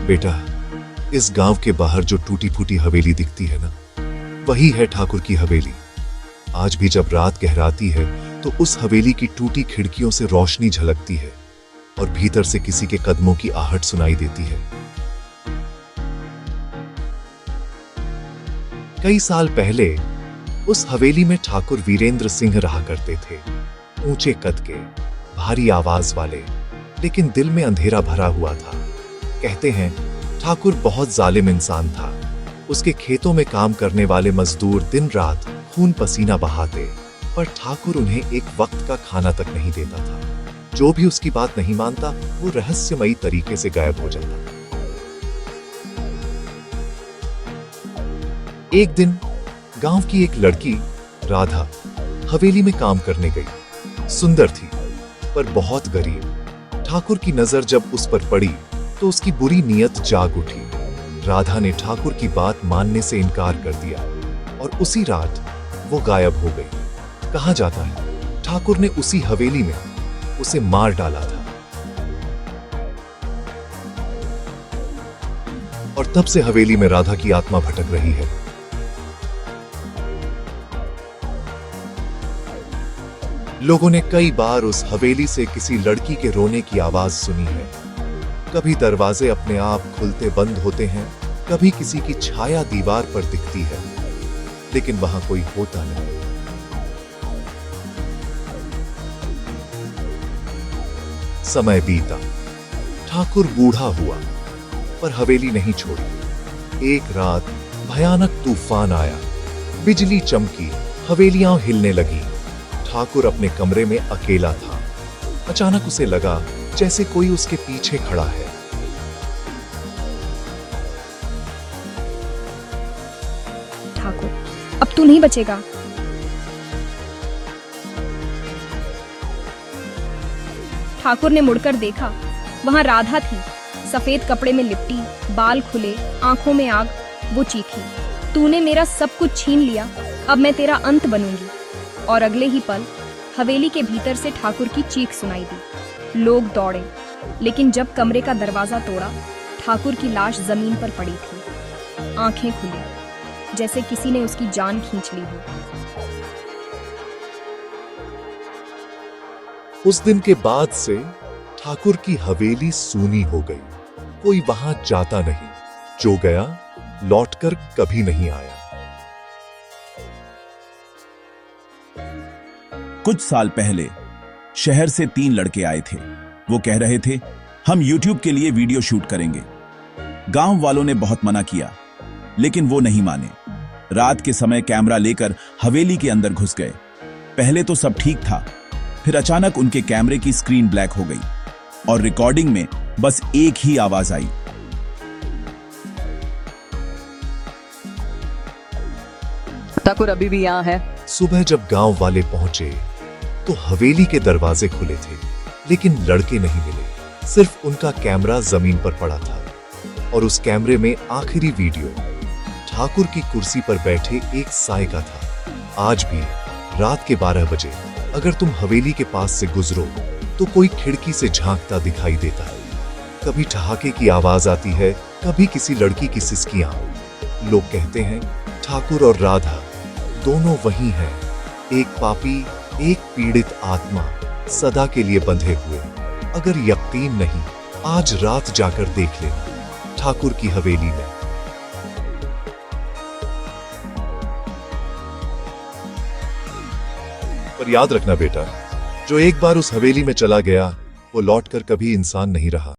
बेटा, इस गांव के बाहर जो टूटी फूटी हवेली दिखती है ना, वही है ठाकुर की हवेली। आज भी जब रात गहराती है तो उस हवेली की टूटी खिड़कियों से रोशनी झलकती है और भीतर से किसी के कदमों की आहट सुनाई देती है। कई साल पहले उस हवेली में ठाकुर वीरेंद्र सिंह रहा करते थे। ऊंचे कद के, भारी आवाज वाले, लेकिन दिल में अंधेरा भरा हुआ था। कहते हैं ठाकुर बहुत जालिम इंसान था। उसके खेतों में काम करने वाले मजदूर दिन रात खून पसीना बहाते, पर ठाकुर उन्हें एक वक्त का खाना तक नहीं देता था। जो भी उसकी बात नहीं मानता वो रहस्यमयी तरीके से गायब हो जाता। एक दिन गांव की एक लड़की राधा हवेली में काम करने गई। सुंदर थी पर बहुत गरीब। ठाकुर की नजर जब उस पर पड़ी तो उसकी बुरी नीयत जाग उठी। राधा ने ठाकुर की बात मानने से इनकार कर दिया और उसी रात वो गायब हो गई। कहा जाता है ठाकुर ने उसी हवेली में उसे मार डाला था और तब से हवेली में राधा की आत्मा भटक रही है। लोगों ने कई बार उस हवेली से किसी लड़की के रोने की आवाज सुनी है। कभी दरवाजे अपने आप खुलते बंद होते हैं, कभी किसी की छाया दीवार पर दिखती है, लेकिन वहां कोई होता नहीं। समय बीता, ठाकुर बूढ़ा हुआ, पर हवेली नहीं छोड़ी। एक रात भयानक तूफान आया, बिजली चमकी, हवेलियां हिलने लगी। ठाकुर अपने कमरे में अकेला था। अचानक उसे लगा जैसे कोई उसके पीछे खड़ा है। ठाकुर, अब तू नहीं बचेगा। ठाकुर ने मुड़कर देखा, वहां राधा थी, सफेद कपड़े में लिपटी, बाल खुले, आंखों में आग। वो चीखी, तूने मेरा सब कुछ छीन लिया, अब मैं तेरा अंत बनूंगी। और अगले ही पल हवेली के भीतर से ठाकुर की चीख सुनाई दी। लोग दौड़े, लेकिन जब कमरे का दरवाजा तोड़ा, ठाकुर की लाश जमीन पर पड़ी थी। आंखें खुली, जैसे किसी ने उसकी जान खींच ली हो। उस दिन के बाद से ठाकुर की हवेली सूनी हो गई। कोई वहां जाता नहीं, जो गया लौटकर कभी नहीं आया। कुछ साल पहले शहर से 3 लड़के आए थे। वो कह रहे थे हम YouTube के लिए वीडियो शूट करेंगे। गांव वालों ने बहुत मना किया, लेकिन वो नहीं माने। रात के समय कैमरा लेकर हवेली के अंदर घुस गए। पहले तो सब ठीक था, फिर अचानक उनके कैमरे की स्क्रीन ब्लैक हो गई और रिकॉर्डिंग में बस एक ही आवाज आई, ठाकुर अभी भी यहाँ है। सुबह जब गांव वाले पहुंचे तो हवेली के दरवाजे खुले थे, लेकिन लड़के नहीं मिले। सिर्फ उनका कैमरा जमीन पर पड़ा था और उस कैमरे में आखिरी वीडियो ठाकुर की कुर्सी पर बैठे एक साए का था। आज भी रात के 12 बजे अगर तुम हवेली के पास से गुजरो तो कोई खिड़की से झांकता दिखाई देता है। कभी ठहाके की आवाज आती है, कभी किसी लड़की की सिसकियां। लोग कहते हैं ठाकुर और राधा दोनों वही हैं, एक पापी, एक पीड़ित आत्मा, सदा के लिए बंधे हुए। अगर यकीन नहीं, आज रात जाकर देख लेना ठाकुर की हवेली में। पर याद रखना बेटा, जो एक बार उस हवेली में चला गया वो लौटकर कभी इंसान नहीं रहा।